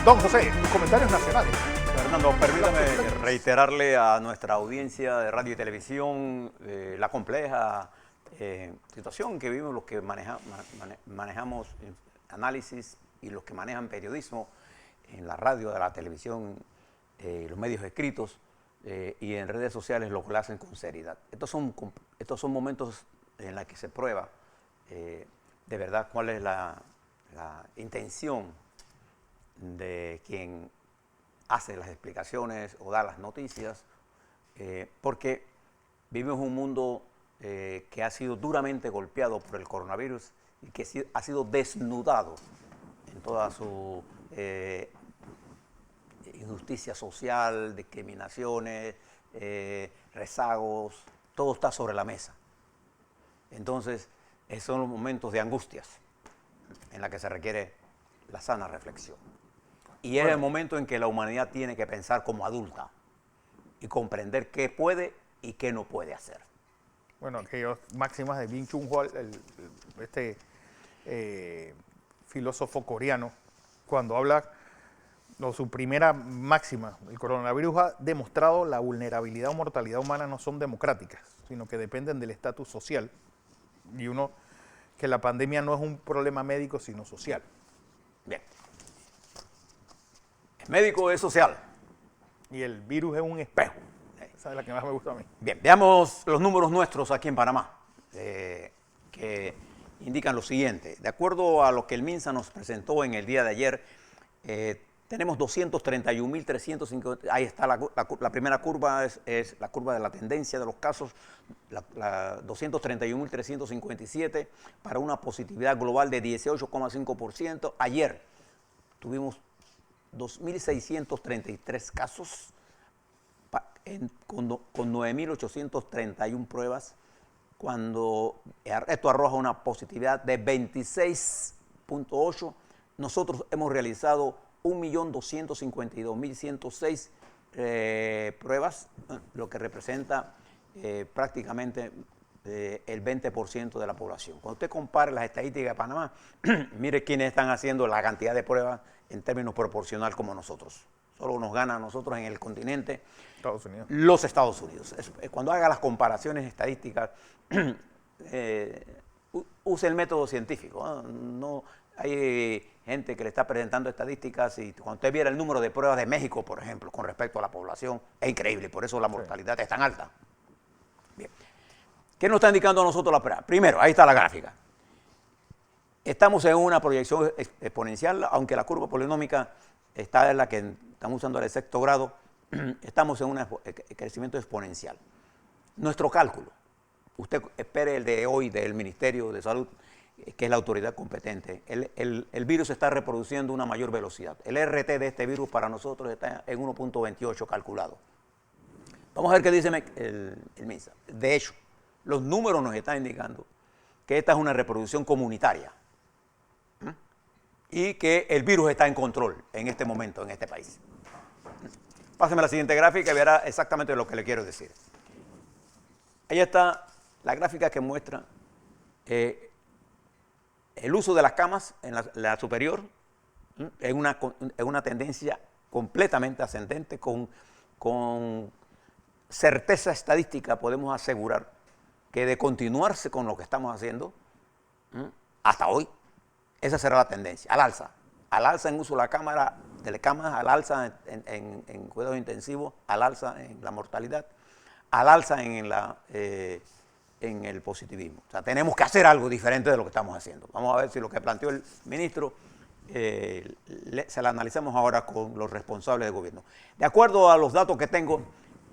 Don José, comentarios nacionales. Fernando, permítame reiterarle a nuestra audiencia de radio y televisión la compleja situación que vivimos los que manejamos análisis y los que manejan periodismo en la radio, la televisión, los medios escritos y en redes sociales, lo que lo hacen con seriedad. Estos son momentos en los que se prueba de verdad cuál es la intención de quien hace las explicaciones o da las noticias, porque vivimos un mundo que ha sido duramente golpeado por el coronavirus y que ha sido desnudado en toda su injusticia social, discriminaciones, rezagos, todo está sobre la mesa. Entonces, esos son los momentos de angustias en la que se requiere la sana reflexión. Y es el momento en que la humanidad tiene que pensar como adulta y comprender qué puede y qué no puede hacer. Bueno, aquellas máximas de Byung Chun Ho, filósofo coreano, cuando habla, su primera máxima, el coronavirus ha demostrado la vulnerabilidad o mortalidad humana no son democráticas, sino que dependen del estatus social. Y que la pandemia no es un problema médico, sino social. Bien. El médico es social. Y el virus es un espejo. Esa es la que más me gusta a mí. Bien, veamos los números nuestros aquí en Panamá, que indican lo siguiente. De acuerdo a lo que el MINSA nos presentó en el día de ayer, tenemos 231.350, ahí está la primera curva, es la curva de la tendencia de los casos, 231.357 para una positividad global de 18,5%. Ayer tuvimos 2.633 casos con 9.831 pruebas, cuando esto arroja una positividad de 26,8%. Nosotros hemos realizado 1.252.106 pruebas, lo que representa prácticamente el 20% de la población. Cuando usted compare las estadísticas de Panamá, mire quiénes están haciendo la cantidad de pruebas en términos proporcional como nosotros. Solo nos gana a nosotros en el continente Estados Unidos. Los Estados Unidos. Cuando haga las comparaciones estadísticas, use el método científico. No hay gente que le está presentando estadísticas y cuando usted viera el número de pruebas de México, por ejemplo, con respecto a la población, es increíble. Por eso la mortalidad es tan alta. Bien. ¿Qué nos está indicando a nosotros la prueba? Primero, ahí está la gráfica. Estamos en una proyección exponencial, aunque la curva polinómica está en la que estamos usando el sexto grado, estamos en un crecimiento exponencial. Nuestro cálculo, usted espere el de hoy del Ministerio de Salud, que es la autoridad competente, el virus está reproduciendo una mayor velocidad. El RT de este virus para nosotros está en 1.28 calculado. Vamos a ver qué dice el MINSA. De hecho, los números nos están indicando que esta es una reproducción comunitaria y que el virus está en control en este momento en este país. Páseme la siguiente gráfica y verá exactamente lo que le quiero decir. Ahí está la gráfica que muestra el uso de las camas en la superior en una tendencia completamente ascendente. Con certeza estadística podemos asegurar que de continuarse con lo que estamos haciendo hasta hoy, esa será la tendencia, al alza en uso de la cámara, telecamas, al alza en cuidados intensivos, al alza en la mortalidad, al alza en el positivismo. O sea, tenemos que hacer algo diferente de lo que estamos haciendo. Vamos a ver si lo que planteó el ministro se lo analizamos ahora con los responsables del gobierno. De acuerdo a los datos que tengo,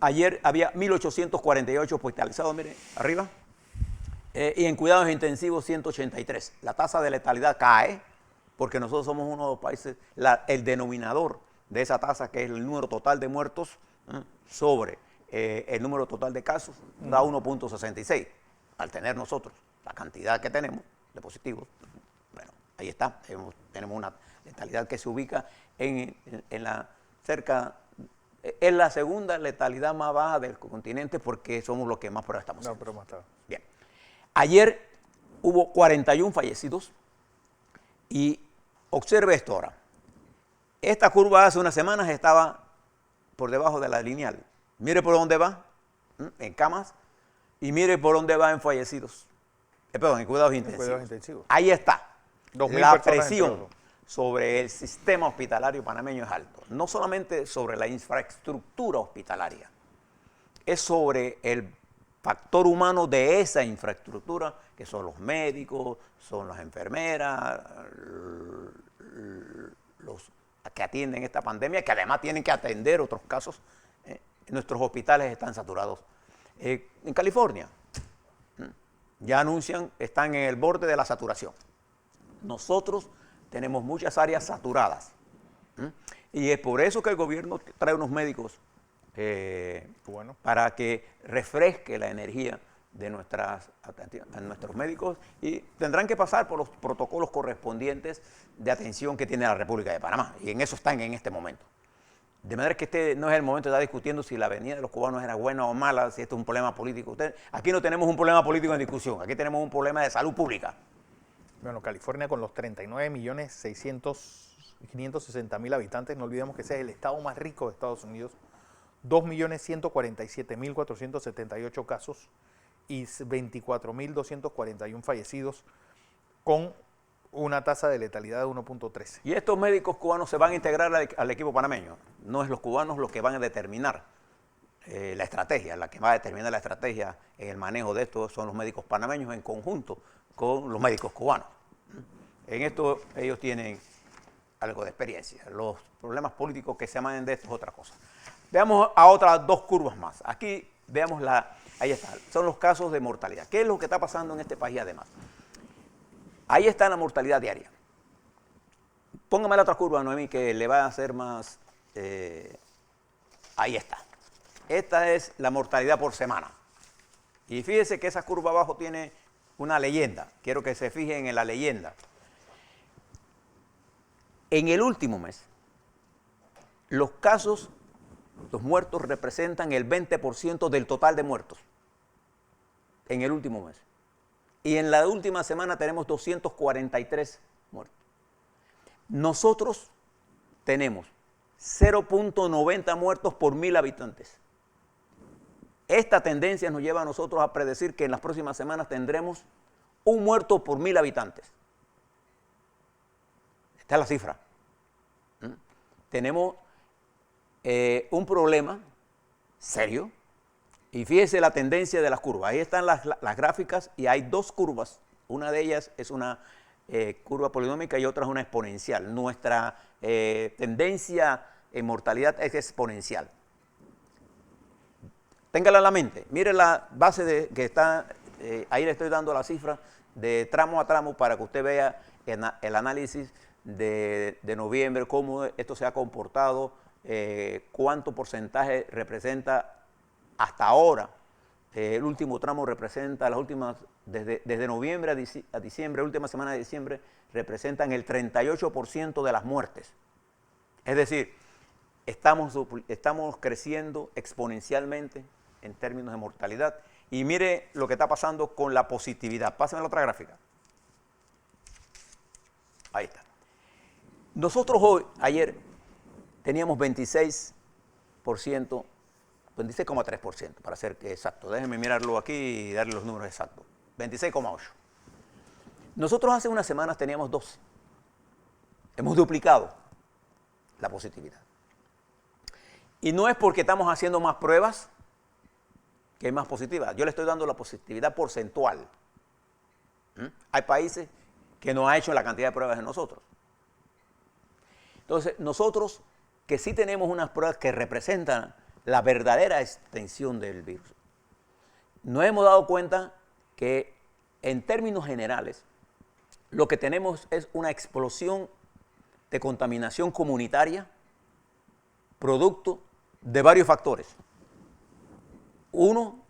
ayer había 1.848 hospitalizados, mire, arriba, y en cuidados intensivos 183. La tasa de letalidad cae porque nosotros somos uno de los países, el denominador de esa tasa, que es el número total de muertos sobre el número total de casos, da 1.66. Al tener nosotros la cantidad que tenemos de positivos, bueno, ahí está, tenemos una letalidad que se ubica en la segunda letalidad más baja del continente, porque somos los que más pruebas estamos haciendo. No, pero más tarde. Bien. Ayer hubo 41 fallecidos y observe esto ahora. Esta curva hace unas semanas estaba por debajo de la lineal. Mire por dónde va, en camas, y mire por dónde va en fallecidos. Perdón, en cuidados intensivos. Ahí está. 2.000 la personas presión sobre el sistema hospitalario panameño es alto. No solamente sobre la infraestructura hospitalaria, es sobre el factor humano de esa infraestructura, que son los médicos, son las enfermeras, los que atienden esta pandemia, que además tienen que atender otros casos. Nuestros hospitales están saturados. En California, ya anuncian, están en el borde de la saturación. Nosotros tenemos muchas áreas saturadas. Y es por eso que el gobierno trae unos médicos para que refresque la energía de nuestros médicos, y tendrán que pasar por los protocolos correspondientes de atención que tiene la República de Panamá, y en eso están en este momento. De manera que este no es el momento de estar discutiendo si la venida de los cubanos era buena o mala, si esto es un problema político. Aquí no tenemos un problema político en discusión, aquí tenemos un problema de salud pública. Bueno, California con los 39.560.000 habitantes, no olvidemos que ese es el estado más rico de Estados Unidos, 2.147.478 casos y 24.241 fallecidos, con una tasa de letalidad de 1.13. Y estos médicos cubanos se van a integrar al equipo panameño. No es los cubanos los que van a determinar la estrategia, la que va a determinar la estrategia en el manejo de esto son los médicos panameños en conjunto con los médicos cubanos. En esto ellos tienen algo de experiencia. Los problemas políticos que se emanen de esto es otra cosa. Veamos a otras dos curvas más. Aquí veamos ahí está, son los casos de mortalidad. ¿Qué es lo que está pasando en este país además? Ahí está la mortalidad diaria. Póngame la otra curva, Noemí, que le va a hacer más. Ahí está. Esta es la mortalidad por semana. Y fíjese que esa curva abajo tiene una leyenda. Quiero que se fijen en la leyenda. En el último mes, los muertos representan el 20% del total de muertos. En el último mes. Y en la última semana tenemos 243 muertos. Nosotros tenemos 0.90 muertos por 1.000 habitantes. Esta tendencia nos lleva a nosotros a predecir que en las próximas semanas tendremos un muerto por 1.000 habitantes. Esta es la cifra. Tenemos un problema serio. Y fíjese la tendencia de las curvas. Ahí están las gráficas y hay dos curvas. Una de ellas es una curva polinómica y otra es una exponencial. Nuestra tendencia en mortalidad es exponencial. Téngala en la mente. Mire la base que está, ahí le estoy dando la cifra de tramo a tramo para que usted vea el análisis de noviembre, cómo esto se ha comportado, cuánto porcentaje representa hasta ahora. El último tramo representa las últimas, desde noviembre a diciembre, última semana de diciembre, representan el 38% de las muertes. Es decir, estamos creciendo exponencialmente en términos de mortalidad. Y mire lo que está pasando con la positividad. Pásenme la otra gráfica. Ahí está. Nosotros ayer teníamos 26,3%, para ser exacto. Déjenme mirarlo aquí y darle los números exactos. 26,8%. Nosotros hace unas semanas teníamos 12%. Hemos duplicado la positividad. Y no es porque estamos haciendo más pruebas que es más positiva. Yo le estoy dando la positividad porcentual. Hay países que no han hecho la cantidad de pruebas de nosotros. Entonces, nosotros que sí tenemos unas pruebas que representan la verdadera extensión del virus, nos hemos dado cuenta que en términos generales lo que tenemos es una explosión de contaminación comunitaria producto de varios factores. Uno,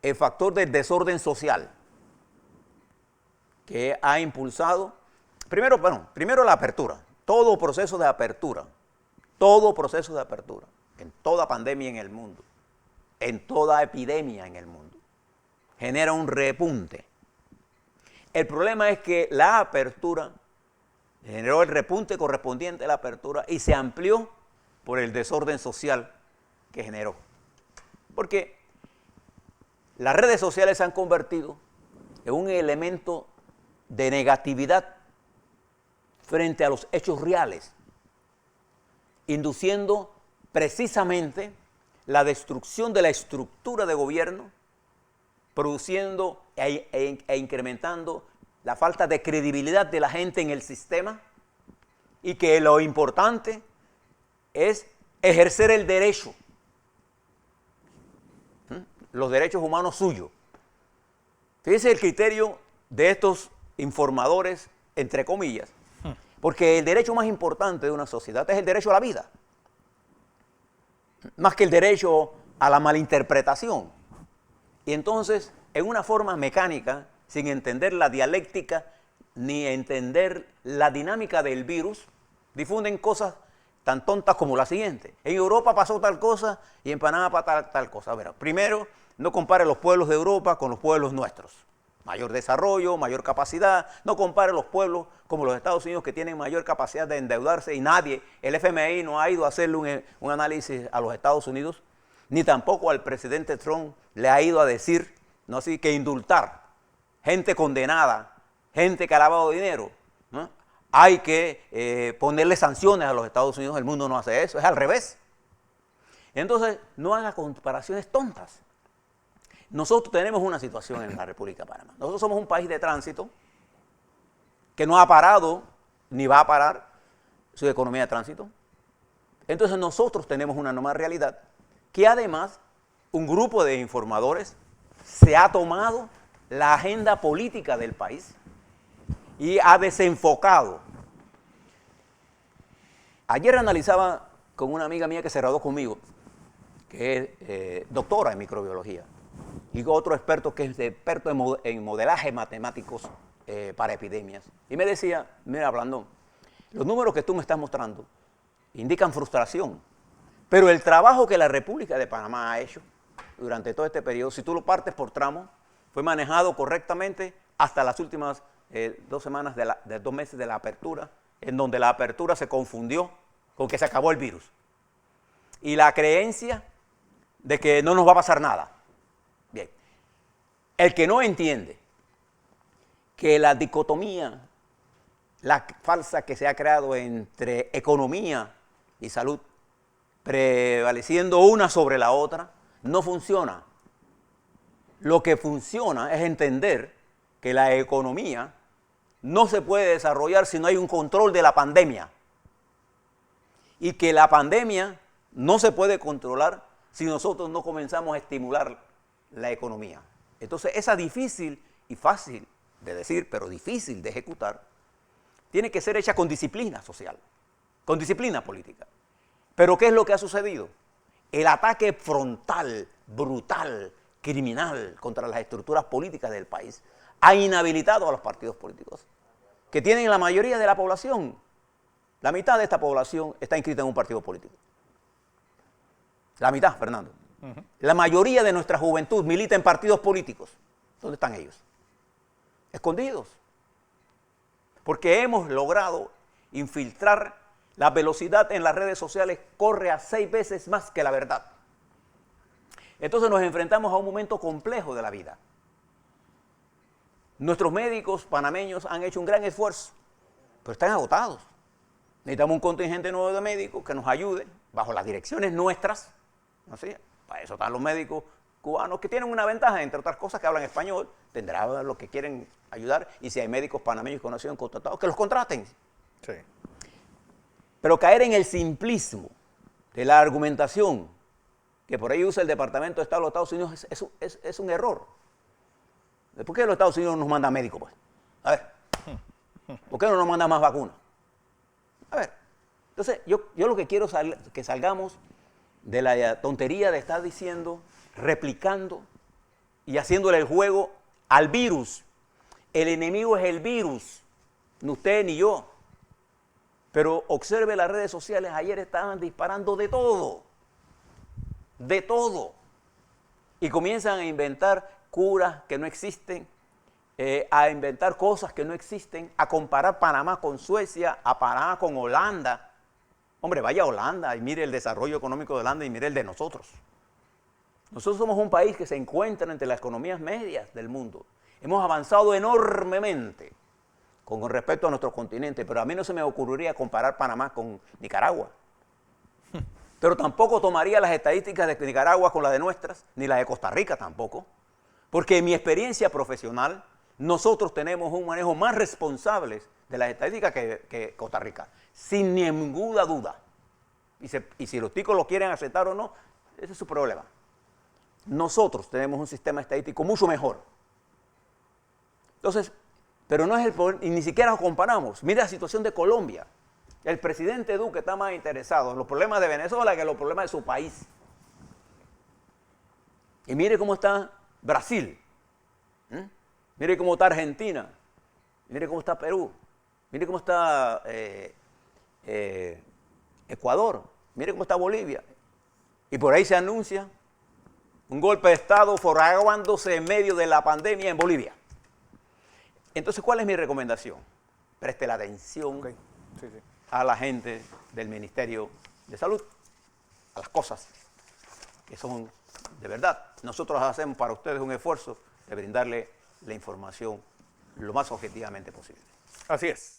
el factor del desorden social, que ha impulsado, primero la apertura, todo proceso de apertura, en toda pandemia en el mundo, en toda epidemia en el mundo, genera un repunte. El problema es que la apertura generó el repunte correspondiente a la apertura y se amplió por el desorden social que generó. Porque las redes sociales se han convertido en un elemento de negatividad frente a los hechos reales, induciendo precisamente la destrucción de la estructura de gobierno, produciendo e incrementando la falta de credibilidad de la gente en el sistema, y que lo importante es ejercer el derecho, los derechos humanos suyos. Fíjense el criterio de estos informadores, entre comillas, porque el derecho más importante de una sociedad es el derecho a la vida, más que el derecho a la malinterpretación. Y entonces, en una forma mecánica, sin entender la dialéctica ni entender la dinámica del virus, difunden cosas tan tontas como la siguiente: en Europa pasó tal cosa y en Panamá pasó tal cosa. A ver, primero, no compare los pueblos de Europa con los pueblos nuestros. Mayor desarrollo, mayor capacidad. No compare los pueblos como los Estados Unidos, que tienen mayor capacidad de endeudarse, y nadie, el FMI no ha ido a hacerle un análisis a los Estados Unidos, ni tampoco al presidente Trump le ha ido a decir, no así, que indultar gente condenada, gente que ha lavado dinero, ¿no? Hay que ponerle sanciones a los Estados Unidos. El mundo no hace eso, es al revés. Entonces, no haga comparaciones tontas. Nosotros tenemos una situación en la República de Panamá. Nosotros somos un país de tránsito que no ha parado ni va a parar su economía de tránsito. Entonces nosotros tenemos una nueva realidad que además un grupo de informadores se ha tomado la agenda política del país y ha desenfocado. Ayer analizaba con una amiga mía que se graduó conmigo, que es doctora en microbiología, y otro experto que es experto en modelaje matemáticos para epidemias. Y me decía, mira, Blandón, los números que tú me estás mostrando indican frustración, pero el trabajo que la República de Panamá ha hecho durante todo este periodo, si tú lo partes por tramos, fue manejado correctamente hasta las últimas 2 semanas, 2 meses de la apertura, en donde la apertura se confundió con que se acabó el virus. Y la creencia de que no nos va a pasar nada. Bien, el que no entiende que la dicotomía, la falsa que se ha creado entre economía y salud, prevaleciendo una sobre la otra, no funciona. Lo que funciona es entender que la economía no se puede desarrollar si no hay un control de la pandemia, y que la pandemia no se puede controlar si nosotros no comenzamos a estimular la economía. Entonces, esa difícil y fácil de decir, pero difícil de ejecutar, tiene que ser hecha con disciplina social, con disciplina política. Pero ¿qué es lo que ha sucedido? El ataque frontal, brutal, criminal contra las estructuras políticas del país ha inhabilitado a los partidos políticos, que tienen la mayoría de la población. La mitad de esta población está inscrita en un partido político. La mitad, Fernando. La mayoría de nuestra juventud milita en partidos políticos. ¿Dónde están ellos? Escondidos. Porque hemos logrado infiltrar. La velocidad en las redes sociales corre a 6 veces más que la verdad. Entonces nos enfrentamos a un momento complejo de la vida. Nuestros médicos panameños han hecho un gran esfuerzo, pero están agotados. Necesitamos un contingente nuevo de médicos que nos ayuden bajo las direcciones nuestras. ¿Así? Para eso están los médicos cubanos, que tienen una ventaja, entre otras cosas, que hablan español, tendrán los que quieren ayudar, y si hay médicos panameños que no han sido contratados, que los contraten. Sí. Pero caer en el simplismo de la argumentación que por ahí usa el Departamento de Estado de los Estados Unidos es un error. ¿Por qué los Estados Unidos no nos mandan médicos, pues? A ver, ¿por qué no nos mandan más vacunas? A ver, entonces yo lo que quiero es que salgamos de la tontería de estar diciendo, replicando y haciéndole el juego al virus. El enemigo es el virus, ni usted ni yo. Pero observe las redes sociales, ayer estaban disparando de todo, y comienzan a inventar curas que no existen, a inventar cosas que no existen, a comparar Panamá con Suecia, a Panamá con Holanda. Hombre, vaya a Holanda y mire el desarrollo económico de Holanda y mire el de nosotros. Nosotros somos un país que se encuentra entre las economías medias del mundo. Hemos avanzado enormemente con respecto a nuestro continente, pero a mí no se me ocurriría comparar Panamá con Nicaragua. Pero tampoco tomaría las estadísticas de Nicaragua con las de nuestras, ni las de Costa Rica tampoco, porque en mi experiencia profesional, nosotros tenemos un manejo más responsable de las estadísticas que Costa Rica, sin ninguna duda. Y si los ticos lo quieren aceptar o no, ese es su problema. Nosotros tenemos un sistema estadístico mucho mejor. Entonces, pero no es el problema, y ni siquiera lo comparamos. Mira la situación de Colombia. El presidente Duque está más interesado en los problemas de Venezuela que en los problemas de su país. Y mire cómo está Brasil. Mire cómo está Argentina. Mire cómo está Perú. Mire cómo está Ecuador. Mire cómo está Bolivia. Y por ahí se anuncia un golpe de Estado fraguándose en medio de la pandemia en Bolivia. Entonces, ¿cuál es mi recomendación? Preste la atención a la gente del Ministerio de Salud, a las cosas que son de verdad. Nosotros hacemos para ustedes un esfuerzo de brindarle la información lo más objetivamente posible. Así es.